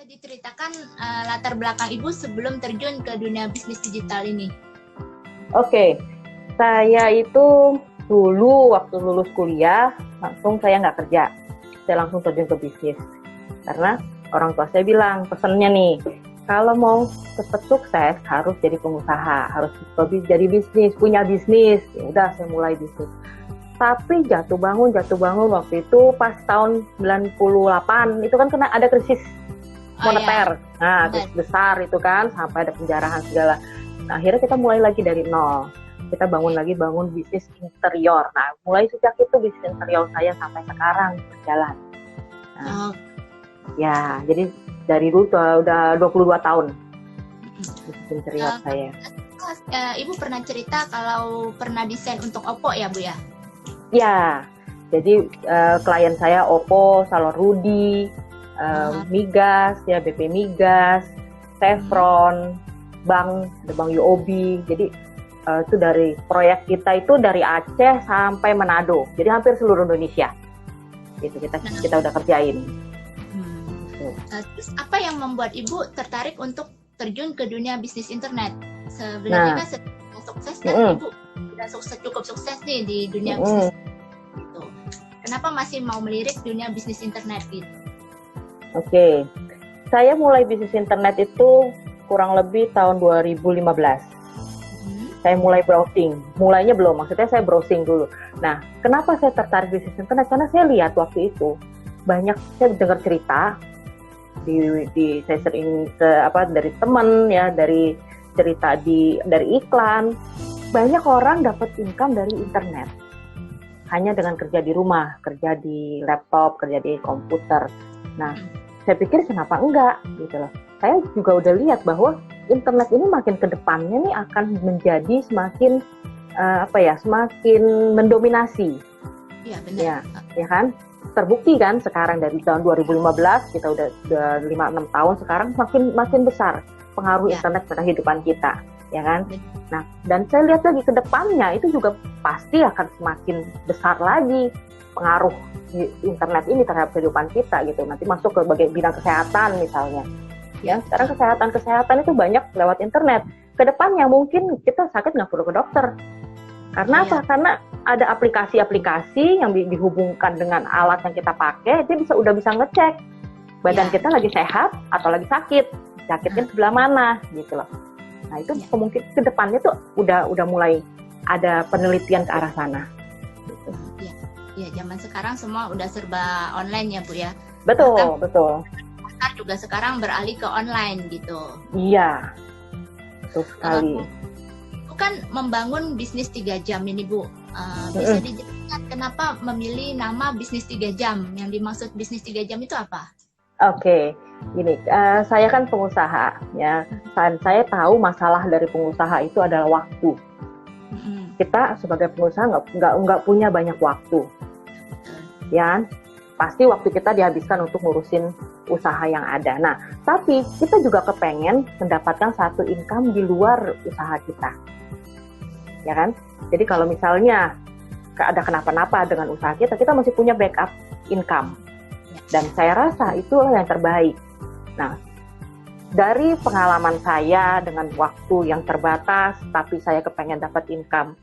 diceritakan latar belakang Ibu sebelum terjun ke dunia bisnis digital ini? Oke, saya itu dulu waktu lulus kuliah, langsung saya nggak kerja. Saya langsung terjun ke bisnis. Karena orang tua saya bilang, pesannya nih, kalau mau cepat sukses harus jadi pengusaha, harus jadi bisnis, punya bisnis. Ya udah, saya mulai bisnis. Tapi jatuh bangun waktu itu pas tahun 98, itu kan kena ada krisis moneter. Nah, krisis besar itu kan, sampai ada penjarahan segala. Nah, akhirnya kita mulai lagi dari nol. Kita bangun bisnis interior. Nah, mulai sejak itu bisnis interior saya sampai sekarang berjalan. Nah, ya, jadi dari dulu udah 22 tahun bisnis interior saya. Ibu pernah cerita kalau pernah desain untuk Oppo ya, Bu ya? Ya, jadi klien saya Oppo, Salon Rudy, Migas, ya BP Migas, Chevron, bank UOB. Jadi itu dari proyek kita itu dari Aceh sampai Manado. Jadi hampir seluruh Indonesia. Gitu kita udah kerjain. Terus apa yang membuat Ibu tertarik untuk terjun ke dunia bisnis internet? Sebenarnya kan sukses kan Ibu sudah cukup sukses nih di dunia bisnis. Gitu. Kenapa masih mau melirik dunia bisnis internet gitu? Oke. Saya mulai bisnis internet itu kurang lebih tahun 2015. Saya mulai browsing. Mulainya belum, maksudnya saya browsing dulu. Nah, kenapa saya tertarik bisnis internet? Karena saya lihat waktu itu banyak, saya dengar cerita saya sering dari teman ya, dari cerita dari iklan, banyak orang dapat income dari internet hanya dengan kerja di rumah, kerja di laptop, kerja di komputer. Nah, saya pikir kenapa enggak gitu loh. Saya juga udah lihat bahwa internet ini makin ke depannya nih akan menjadi semakin semakin mendominasi. Iya, benar. Ya kan? Terbukti kan sekarang dari tahun 2015 kita udah 5-6 tahun sekarang makin besar pengaruh internet pada kehidupan kita, ya kan? Nah, dan saya lihat lagi ke depannya itu juga pasti akan semakin besar lagi pengaruh internet ini terhadap kehidupan kita gitu. Nanti masuk ke bidang kesehatan misalnya. Ya, sekarang kesehatan itu banyak lewat internet. Kedepannya mungkin kita sakit nggak perlu ke dokter. Karena apa? Karena ada aplikasi-aplikasi yang dihubungkan dengan alat yang kita pakai, dia udah bisa ngecek badan kita lagi sehat atau lagi sakitnya sebelah mana gitu loh. Nah itu kemungkinan kedepannya tuh udah mulai ada penelitian ke arah sana. Gitu. Ya, zaman sekarang semua udah serba online ya Bu ya. Betul. Pasar juga sekarang beralih ke online gitu. Iya, betul sekali. Itu kan membangun bisnis 3 jam ini Bu. Bisa dijelaskan kenapa memilih nama bisnis 3 jam? Yang dimaksud bisnis 3 jam itu apa? Oke, gini, saya kan pengusaha ya. Saya tahu masalah dari pengusaha itu adalah waktu. Kita sebagai pengusaha nggak punya banyak waktu, ya. Pasti waktu kita dihabiskan untuk ngurusin usaha yang ada. Nah, tapi kita juga kepengen mendapatkan satu income di luar usaha kita, ya kan? Jadi kalau misalnya ada kenapa-napa dengan usaha kita masih punya backup income. Dan saya rasa itulah yang terbaik. Nah, dari pengalaman saya dengan waktu yang terbatas, tapi saya kepengen dapat income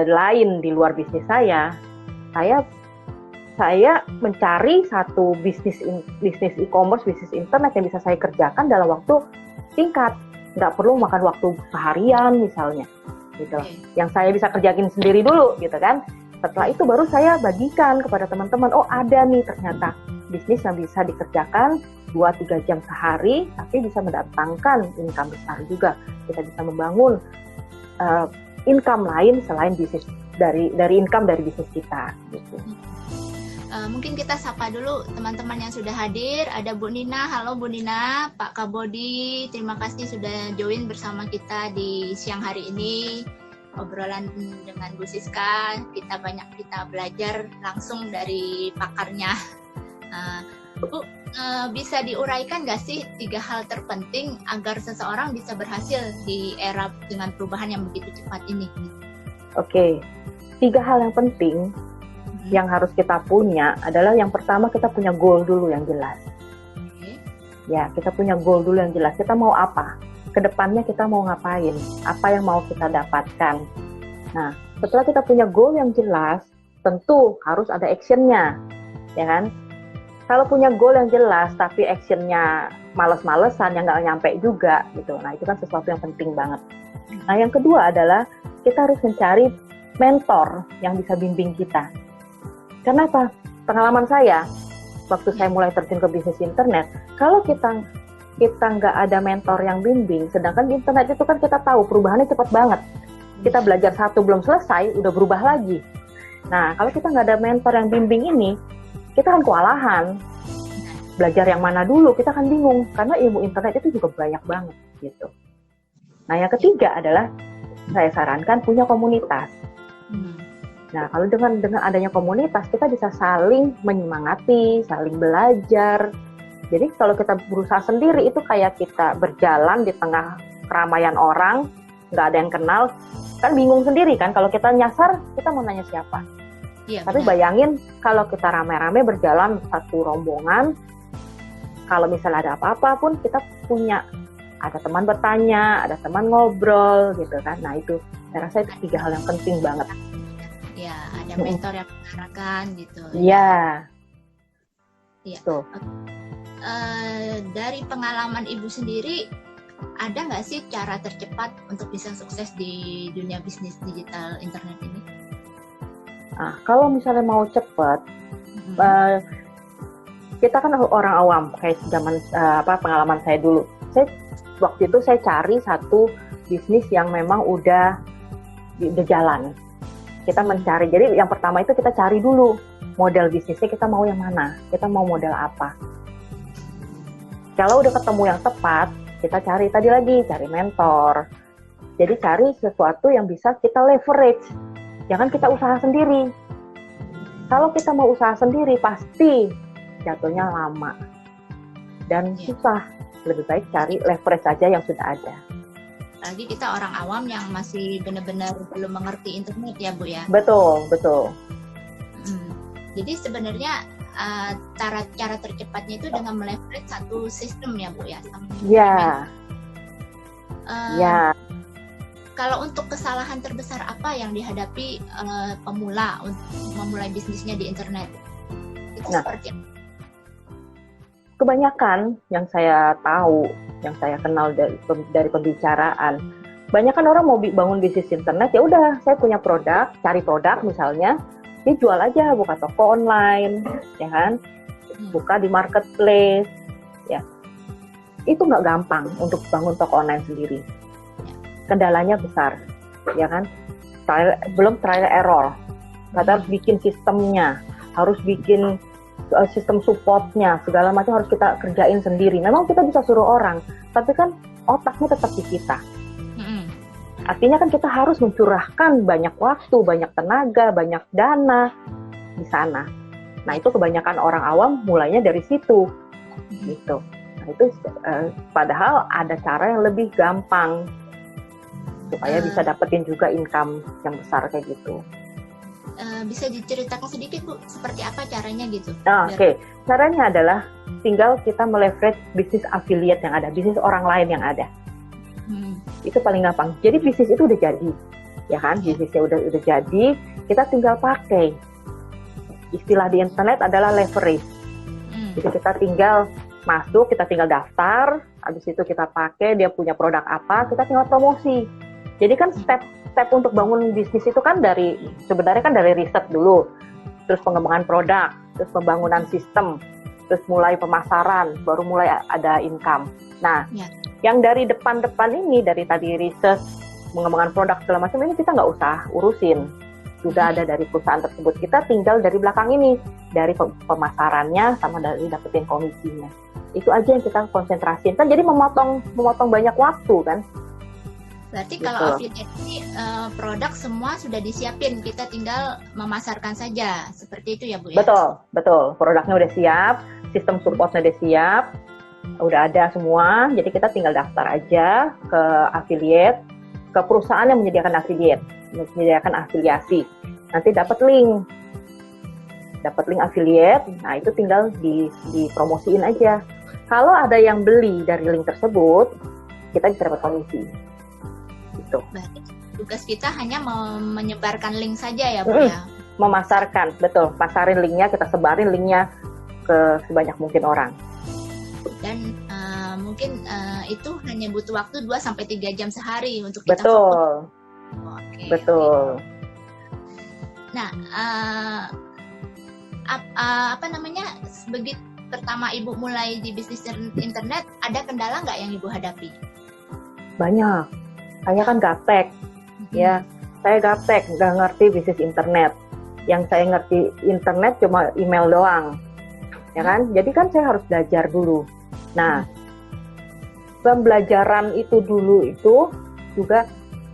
lain di luar bisnis saya mencari satu bisnis e-commerce, bisnis internet yang bisa saya kerjakan dalam waktu singkat, nggak perlu makan waktu seharian misalnya, gitu. Yang saya bisa kerjain sendiri dulu, gitu kan. Setelah itu baru saya bagikan kepada teman-teman. Oh ada nih ternyata bisnis yang bisa dikerjakan 2-3 jam sehari, tapi bisa mendatangkan income besar juga. Kita bisa membangun income lain selain bisnis dari income dari bisnis kita, gitu. Mungkin kita sapa dulu teman-teman yang sudah hadir. Ada Bu Nina, halo Bu Nina, Pak Kabodi, terima kasih sudah join bersama kita di siang hari ini. Obrolan dengan Bu Siska, kita belajar langsung dari pakarnya. Bu, bisa diuraikan nggak sih 3 hal terpenting agar seseorang bisa berhasil di era dengan perubahan yang begitu cepat ini? Oke, 3 hal yang penting yang harus kita punya adalah yang pertama kita punya goal dulu yang jelas. Ya, kita punya goal dulu yang jelas. Kita mau apa? Kedepannya kita mau ngapain? Apa yang mau kita dapatkan? Nah, setelah kita punya goal yang jelas, tentu harus ada actionnya, ya kan? Kalau punya goal yang jelas, tapi actionnya males-malesan, yang nggak nyampe juga, gitu. Nah, itu kan sesuatu yang penting banget. Nah, yang kedua adalah kita harus mencari mentor yang bisa bimbing kita. Kenapa? Pengalaman saya, waktu saya mulai terjun ke bisnis internet, kalau kita nggak ada mentor yang bimbing, sedangkan di internet itu kan kita tahu perubahannya cepat banget. Kita belajar satu belum selesai, udah berubah lagi. Nah, kalau kita nggak ada mentor yang bimbing ini, kita akan kewalahan. Belajar yang mana dulu, kita akan bingung. Karena ilmu internet itu juga banyak banget, gitu. Nah, yang ketiga adalah, saya sarankan punya komunitas. Nah, kalau dengan adanya komunitas, kita bisa saling menyemangati, saling belajar. Jadi, kalau kita berusaha sendiri, itu kayak kita berjalan di tengah keramaian orang, nggak ada yang kenal, kan bingung sendiri kan. Kalau kita nyasar, kita mau nanya siapa? Iya, Tapi benar. bayangin kalau kita rame-rame berjalan satu rombongan, kalau misalnya ada apa-apa pun kita punya, ada teman bertanya, ada teman ngobrol gitu kan. Nah itu, saya rasa itu 3 hal yang penting banget. Ya, ada mentor yang mengarahkan gitu. Iya. Iya. Tuh. Dari pengalaman Ibu sendiri, ada nggak sih cara tercepat untuk bisa sukses di dunia bisnis digital internet ini? Nah, kalau misalnya mau cepet, kita kan orang awam, kayak zaman pengalaman saya dulu. Waktu itu saya cari satu bisnis yang memang udah jalan. Kita mencari, jadi yang pertama itu kita cari dulu model bisnisnya, kita mau yang mana, kita mau model apa. Kalau udah ketemu yang tepat, kita cari mentor. Jadi cari sesuatu yang bisa kita leverage, jangan kita usaha sendiri. Kalau kita mau usaha sendiri, pasti jatuhnya lama dan susah. Lebih baik cari leverage saja yang sudah ada. Lagi kita orang awam yang masih benar-benar belum mengerti internet ya Bu ya. Betul. Jadi sebenarnya cara tercepatnya itu dengan meleverage satu sistem ya Bu ya. Ya. Kalau untuk kesalahan terbesar apa yang dihadapi pemula untuk memulai bisnisnya di internet? Itu seperti apa? Kebanyakan yang saya tahu, yang saya kenal dari pembicaraan, banyak kan orang mau bangun bisnis internet, ya udah saya punya produk, cari produk misalnya, dia jual aja, buka toko online, ya kan, buka di marketplace, ya. Itu nggak gampang untuk bangun toko online sendiri. Kendalanya besar, ya kan, belum trial error, kita harus bikin sistemnya, harus bikin sistem supportnya, segala macam harus kita kerjain sendiri. Memang kita bisa suruh orang, tapi kan otaknya tetap di kita. Artinya kan kita harus mencurahkan banyak waktu, banyak tenaga, banyak dana di sana. Nah itu kebanyakan orang awam mulainya dari situ, gitu. Nah itu padahal ada cara yang lebih gampang supaya bisa dapetin juga income yang besar kayak gitu. Bisa diceritakan sedikit Bu, seperti apa caranya gitu? Oke. Caranya adalah tinggal kita meleverage bisnis affiliate yang ada, bisnis orang lain yang ada. Itu paling gampang. Jadi bisnis itu udah jadi, ya kan? Bisnisnya udah jadi, kita tinggal pakai. Istilah di internet adalah leverage. Jadi kita tinggal masuk, kita tinggal daftar, habis itu kita pakai, dia punya produk apa, kita tinggal promosi. Jadi kan step untuk bangun bisnis itu kan sebenarnya kan dari riset dulu, terus pengembangan produk, terus pembangunan sistem, terus mulai pemasaran, baru mulai ada income. Nah, yang dari depan-depan ini, dari tadi riset, pengembangan produk segala macam ini kita nggak usah urusin, sudah ada dari perusahaan tersebut. Kita tinggal dari belakang ini, dari pemasarannya sama dari dapetin komisinya. Itu aja yang kita konsentrasiin, kan jadi memotong banyak waktu kan. Berarti kalau affiliate ini produk semua sudah disiapin, kita tinggal memasarkan saja, seperti itu ya Bu ya? Betul. Produknya udah siap, sistem supportnya udah siap, udah ada semua. Jadi kita tinggal daftar aja ke affiliate, ke perusahaan yang menyediakan affiliate, menyediakan afiliasi. Nanti dapat link affiliate. Nah itu tinggal dipromosiin aja. Kalau ada yang beli dari link tersebut, kita bisa dapat komisi. Gitu. Berarti tugas kita hanya menyebarkan link saja ya, Bu ya? Memasarkan, betul. Pasarin linknya, kita sebarin linknya ke sebanyak mungkin orang. Dan mungkin itu hanya butuh waktu 2-3 jam sehari untuk kita Betul. fokus. Betul. Nah, apa namanya, begitu pertama Ibu mulai di bisnis internet, ada kendala nggak yang Ibu hadapi? Banyak. Saya kan gaptek, ya. Saya gaptek, nggak ngerti bisnis internet. Yang saya ngerti internet cuma email doang, ya kan? Jadi kan saya harus belajar dulu. Nah, pembelajaran itu dulu itu juga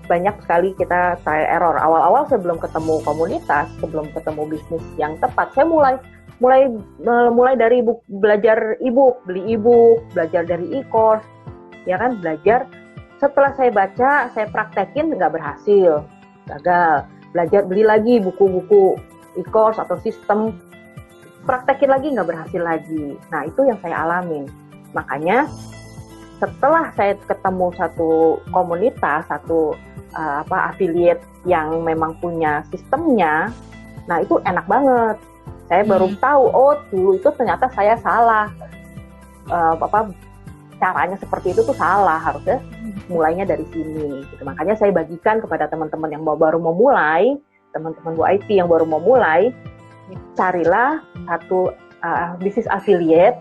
banyak sekali kita trial error. Awal-awal sebelum ketemu komunitas, sebelum ketemu bisnis yang tepat, saya mulai dari belajar e-book, beli e-book, belajar dari e-course, ya kan, belajar. Setelah saya baca, saya praktekin, nggak berhasil, gagal. Beli lagi buku-buku e-course atau sistem, praktekin lagi, nggak berhasil lagi. Nah, itu yang saya alamin. Makanya setelah saya ketemu satu komunitas, satu affiliate yang memang punya sistemnya, nah itu enak banget. Saya baru tahu, oh dulu itu ternyata saya salah. Caranya seperti itu tuh salah, harusnya mulainya dari sini. Gitu. Makanya saya bagikan kepada teman-teman yang baru mau mulai, teman-teman Bu IT yang baru mau mulai, carilah satu bisnis affiliate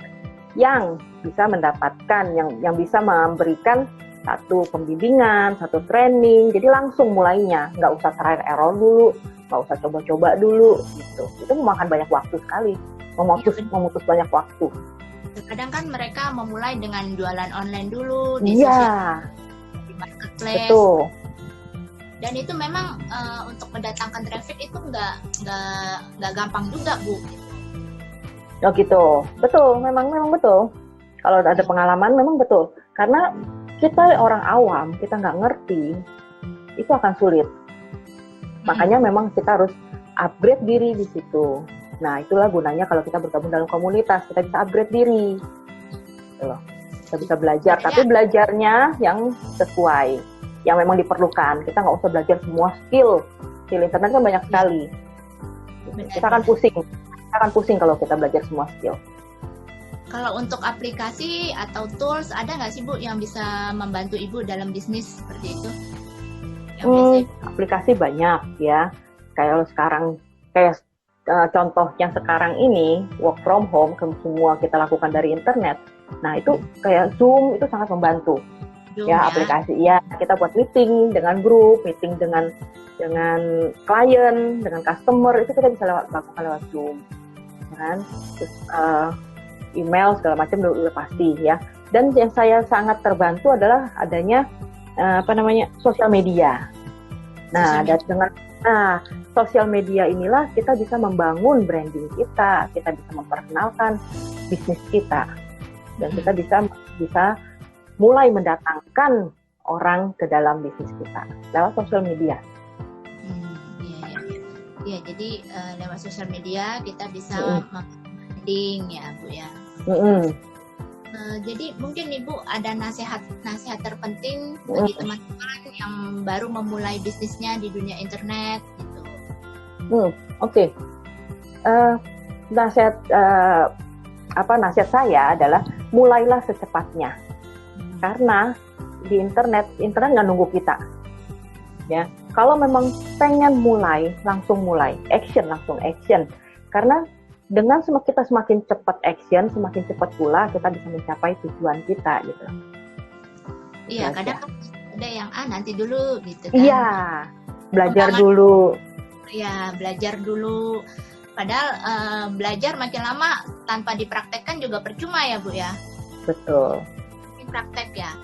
yang bisa mendapatkan, yang bisa memberikan satu pembimbingan, satu training. Jadi langsung mulainya, nggak usah trial error dulu, nggak usah coba-coba dulu, gitu. Itu memakan banyak waktu sekali, memutus banyak waktu. Kadang kan mereka memulai dengan jualan online dulu di marketplace. Betul. Dan itu memang untuk mendatangkan traffic itu nggak gampang juga, Bu. Oh gitu, betul, memang betul. Kalau ada pengalaman memang betul. Karena kita orang awam, kita nggak ngerti, itu akan sulit. Makanya memang kita harus upgrade diri di situ. Nah, itulah gunanya kalau kita bergabung dalam komunitas, kita bisa upgrade diri. Gitu loh. Kita bisa belajar, tapi belajarnya yang sesuai, yang memang diperlukan. Kita nggak usah belajar semua skill. Skill internet kan banyak sekali. Kita akan pusing kalau kita belajar semua skill. Kalau untuk aplikasi atau tools, ada nggak sih Bu yang bisa membantu Ibu dalam bisnis seperti itu? Aplikasi banyak ya. Kayak sekarang, contoh yang sekarang ini, work from home, semua kita lakukan dari internet. Nah itu kayak Zoom itu sangat membantu. Aplikasi ya, kita buat meeting dengan grup, meeting dengan klien, dengan customer, itu kita bisa lakukan lewat Zoom. Kan? Terus email segala macam udah pasti ya. Dan yang saya sangat terbantu adalah adanya sosial media. Nah, dengan sosial media inilah kita bisa membangun branding kita bisa memperkenalkan bisnis kita, dan kita bisa mulai mendatangkan orang ke dalam bisnis kita lewat sosial media. Iya, jadi lewat sosial media kita bisa branding ya, Bu ya. Jadi mungkin Ibu ada nasihat terpenting bagi teman-teman yang baru memulai bisnisnya di dunia internet gitu. Oke. Nasihat saya adalah mulailah secepatnya. Karena di internet nggak nunggu kita. Ya, kalau memang pengen mulai, langsung mulai, langsung action. Karena dengan kita semakin cepat action, semakin cepat pula kita bisa mencapai tujuan kita gitu. Iya, kadang ada yang nanti dulu gitu kan. Iya, belajar dulu. Iya, belajar dulu. Padahal belajar makin lama tanpa dipraktekkan juga percuma ya, Bu ya. Betul. Praktek ya.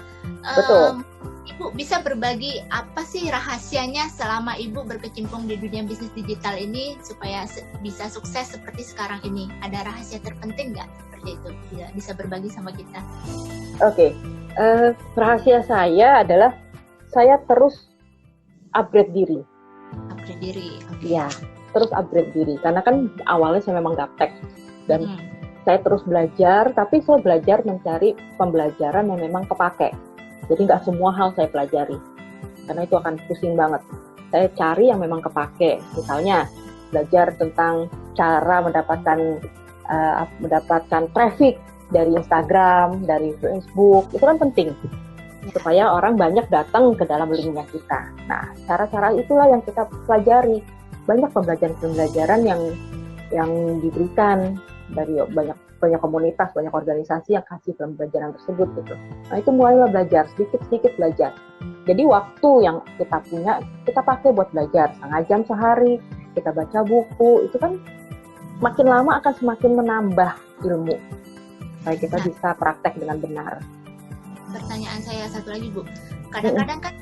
Betul. Ibu bisa berbagi apa sih rahasianya selama Ibu berkecimpung di dunia bisnis digital ini supaya bisa sukses seperti sekarang ini? Ada rahasia terpenting nggak seperti itu? Bisa berbagi sama kita? Oke. Rahasia saya adalah saya terus upgrade diri. Upgrade diri. Iya, terus upgrade diri. Karena kan awalnya saya memang gaptek dan saya terus belajar, tapi saya belajar mencari pembelajaran yang memang kepake. Jadi nggak semua hal saya pelajari, karena itu akan pusing banget. Saya cari yang memang kepake. Misalnya belajar tentang cara mendapatkan traffic dari Instagram, dari Facebook, itu kan penting supaya orang banyak datang ke dalam linknya kita. Nah, cara-cara itulah yang kita pelajari. Banyak pembelajaran yang diberikan dari banyak komunitas, banyak organisasi yang kasih pembelajaran tersebut gitu. Nah, itu mulailah belajar, sedikit-sedikit belajar. Jadi waktu yang kita punya, kita pakai buat belajar. Setengah jam sehari, kita baca buku, itu kan makin lama akan semakin menambah ilmu. Supaya kita bisa praktek dengan benar. Pertanyaan saya satu lagi, Bu. Kadang-kadang kan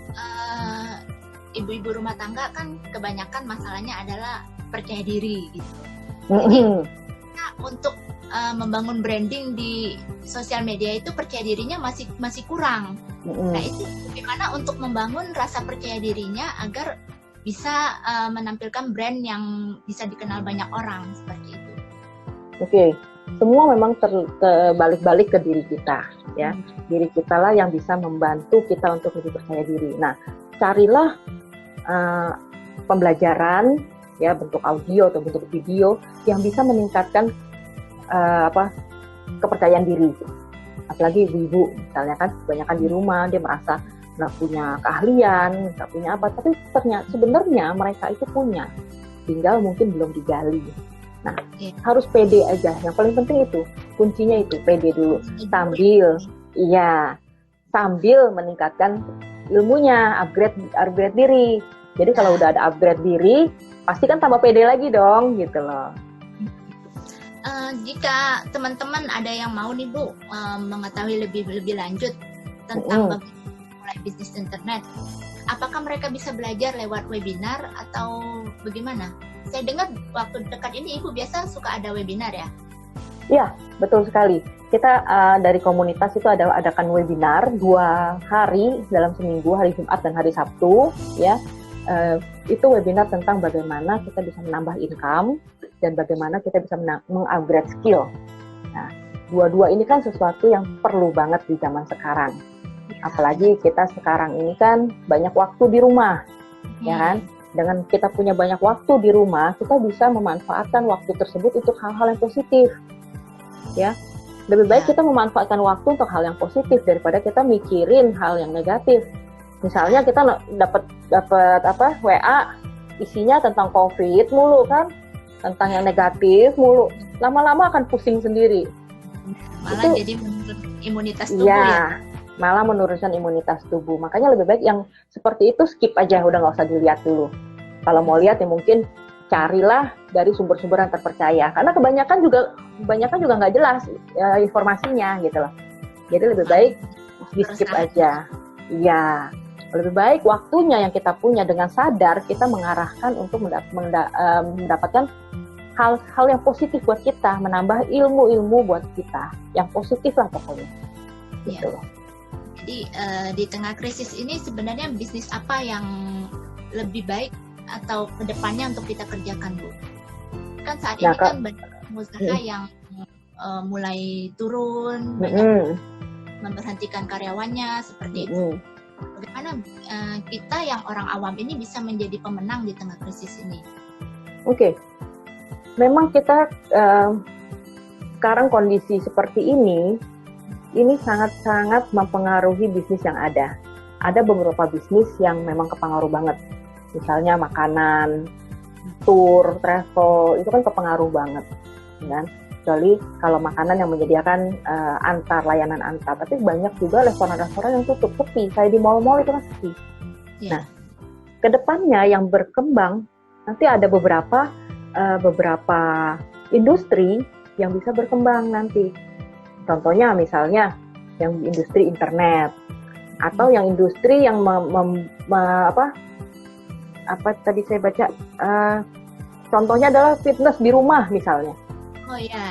ibu-ibu rumah tangga kan kebanyakan masalahnya adalah percaya diri gitu. Jadi untuk membangun branding di sosial media itu percaya dirinya masih kurang. Nah, itu bagaimana untuk membangun rasa percaya dirinya agar bisa menampilkan brand yang bisa dikenal banyak orang seperti itu. Oke. Semua memang terbalik-balik ke diri kita, ya. Diri kita lah yang bisa membantu kita untuk lebih percaya diri. Nah, carilah pembelajaran, ya, bentuk audio atau bentuk video yang bisa meningkatkan kepercayaan diri. Apalagi ibu-ibu, misalnya kan, kebanyakan di rumah dia merasa nggak punya keahlian, nggak punya apa, tapi ternyata sebenarnya mereka itu punya, tinggal mungkin belum digali. Nah, harus pede aja. Yang paling penting itu, kuncinya itu pede dulu. Sambil meningkatkan ilmunya, upgrade diri. Jadi kalau udah ada upgrade diri, pasti kan tambah pede lagi dong, gitu loh. Jika teman-teman ada yang mau nih, Bu, mengetahui lebih lanjut tentang mulai bisnis internet, apakah mereka bisa belajar lewat webinar atau bagaimana? Saya dengar waktu dekat ini Ibu biasa suka ada webinar ya? Iya, betul sekali. Kita dari komunitas itu adakan webinar 2 hari dalam seminggu, hari Jumat dan hari Sabtu, ya. Itu webinar tentang bagaimana kita bisa menambah income dan bagaimana kita bisa mengupgrade skill. Nah, dua-dua ini kan sesuatu yang perlu banget di zaman sekarang. Apalagi kita sekarang ini kan banyak waktu di rumah, ya kan? Dengan kita punya banyak waktu di rumah, kita bisa memanfaatkan waktu tersebut untuk hal-hal yang positif, ya. Lebih baik kita memanfaatkan waktu untuk hal yang positif daripada kita mikirin hal yang negatif. Misalnya kita dapat WA isinya tentang COVID mulu kan, tentang yang negatif mulu, lama-lama akan pusing sendiri. Malah jadi menurunkan imunitas tubuh ya. Malah menurunkan imunitas tubuh. Makanya lebih baik yang seperti itu skip aja, udah nggak usah dilihat dulu. Kalau mau lihat ya mungkin carilah dari sumber-sumber yang terpercaya. Karena kebanyakan juga nggak jelas informasinya gitu loh. Jadi lebih baik di skip aja. Iya. Lebih baik waktunya yang kita punya dengan sadar kita mengarahkan untuk mendapatkan hal-hal yang positif buat kita, menambah ilmu-ilmu buat kita, yang positif lah pokoknya. Gitu loh. Jadi di tengah krisis ini sebenarnya bisnis apa yang lebih baik atau kedepannya untuk kita kerjakan, Bu? Kan saat ini kan banyak pengusaha yang mulai turun, banyak memberhentikan karyawannya seperti itu. Bagaimana kita yang orang awam ini bisa menjadi pemenang di tengah krisis ini? Oke. Memang kita sekarang kondisi seperti ini sangat-sangat mempengaruhi bisnis yang ada. Ada beberapa bisnis yang memang kepengaruh banget. Misalnya makanan, tour, travel, itu kan kepengaruh banget. Kan? Kecuali kalau makanan yang menyediakan layanan antar. Tapi banyak juga restoran-restoran yang tutup, sepi. Kayak di mall-mall itu kan sepi. Nah, kedepannya yang berkembang, nanti ada beberapa industri yang bisa berkembang nanti. Contohnya misalnya yang industri internet atau yang industri yang tadi saya baca contohnya adalah fitness di rumah misalnya. Oh ya.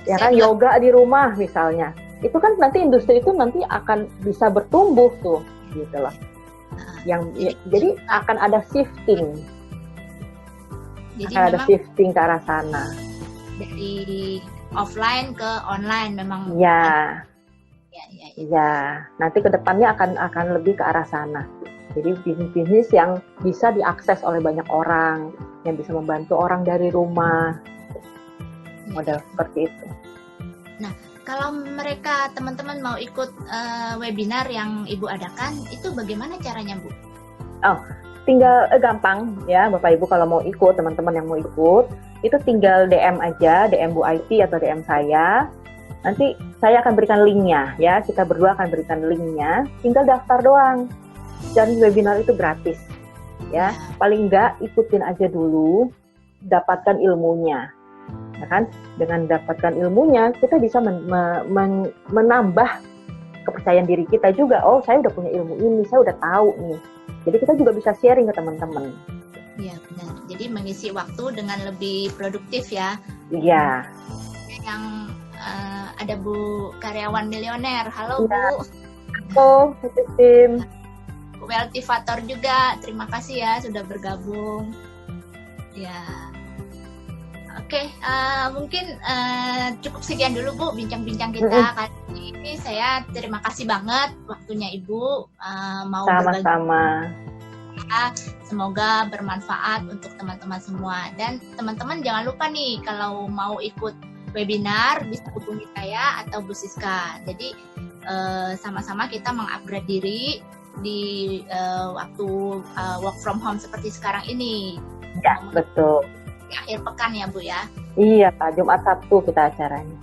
Ya kan yoga di rumah misalnya. Itu kan nanti industri itu nanti akan bisa bertumbuh tuh gitu loh. Jadi akan ada shifting. Jadi akan ada shifting ke arah sana. Dari offline ke online memang. Ya, Ya. ya. Nanti ke depannya akan lebih ke arah sana. Jadi bisnis-bisnis yang bisa diakses oleh banyak orang, yang bisa membantu orang dari rumah, model seperti itu. Nah, kalau mereka teman-teman mau ikut webinar yang Ibu adakan, itu bagaimana caranya, Bu? Oh, tinggal gampang ya Bapak Ibu kalau mau ikut, teman-teman yang mau ikut, itu tinggal DM aja, DM Bu Aiti atau DM saya. Nanti saya akan berikan linknya ya, kita berdua akan berikan linknya, tinggal daftar doang. Dan webinar itu gratis ya, paling enggak ikutin aja dulu, dapatkan ilmunya. Ya kan? Dengan dapatkan ilmunya, kita bisa menambah kepercayaan diri kita juga. Oh, saya udah punya ilmu ini, saya udah tahu nih. Jadi kita juga bisa sharing ke teman-teman. Iya, benar. Jadi mengisi waktu dengan lebih produktif ya. Iya. Yang ada Bu Karyawan Milioner. Halo, ya. Bu. Halo, tim. Weltivator juga. Terima kasih ya sudah bergabung. Ya. Oke, mungkin cukup sekian dulu Bu bincang-bincang kita kali ini. Saya terima kasih banget waktunya Ibu mau berbagi. Sama-sama. Semoga bermanfaat untuk teman-teman semua. Dan teman-teman jangan lupa nih kalau mau ikut webinar bisa hubungi saya atau Bu Siska. Jadi sama-sama kita mengupgrade diri di waktu work from home seperti sekarang ini. Ya, betul. Akhir pekan ya Bu ya. Iya, Jumat Sabtu kita acaranya.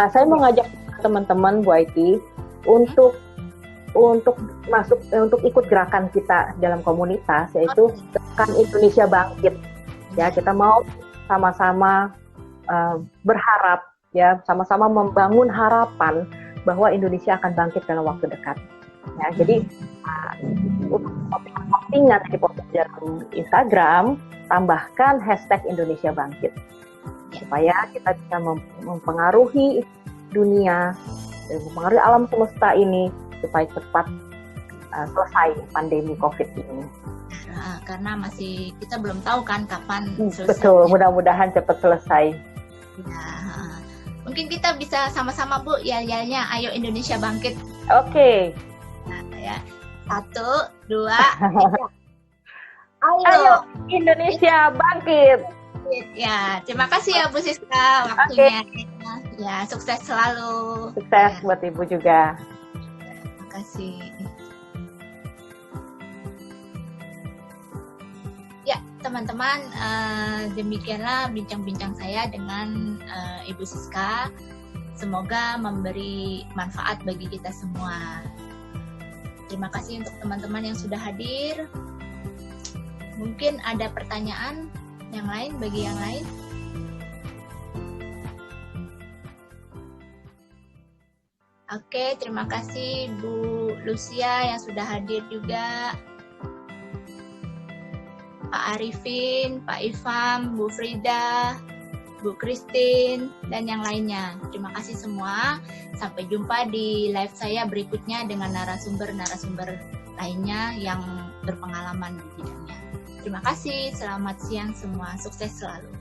Saya mau ngajak teman-teman Bu Aiti untuk ikut gerakan kita dalam komunitas, yaitu Gerakan Indonesia Bangkit. Ya, kita mau sama-sama berharap ya, sama-sama membangun harapan bahwa Indonesia akan bangkit dalam waktu dekat. Ya, jadi untuk postingan di dalam Instagram, tambahkan hashtag Indonesia Bangkit supaya kita bisa mempengaruhi dunia, mempengaruhi alam semesta ini supaya cepat selesai pandemi COVID ini. Karena masih kita belum tahu kan kapan selesai. Betul, mudah-mudahan cepat selesai. Ya, mungkin kita bisa sama-sama Bu yel-yelnya Ayo Indonesia Bangkit. Oke. Nah, ya. 1, 2, 3. Ayo Indonesia Bangkit. Ya, terima kasih ya Bu Siska waktunya. Ya, sukses selalu. Sukses buat Ibu juga. Terima kasih. Ya, teman-teman, demikianlah bincang-bincang saya dengan Ibu Siska. Semoga memberi manfaat bagi kita semua. Terima kasih untuk teman-teman yang sudah hadir. Mungkin ada pertanyaan yang lain bagi yang lain? Oke, terima kasih Bu Lucia yang sudah hadir juga. Pak Arifin, Pak Ifam, Bu Frida, Bu Christine, dan yang lainnya. Terima kasih semua. Sampai jumpa di live saya berikutnya dengan narasumber-narasumber lainnya yang berpengalaman di bidangnya. Terima kasih, selamat siang semua, sukses selalu.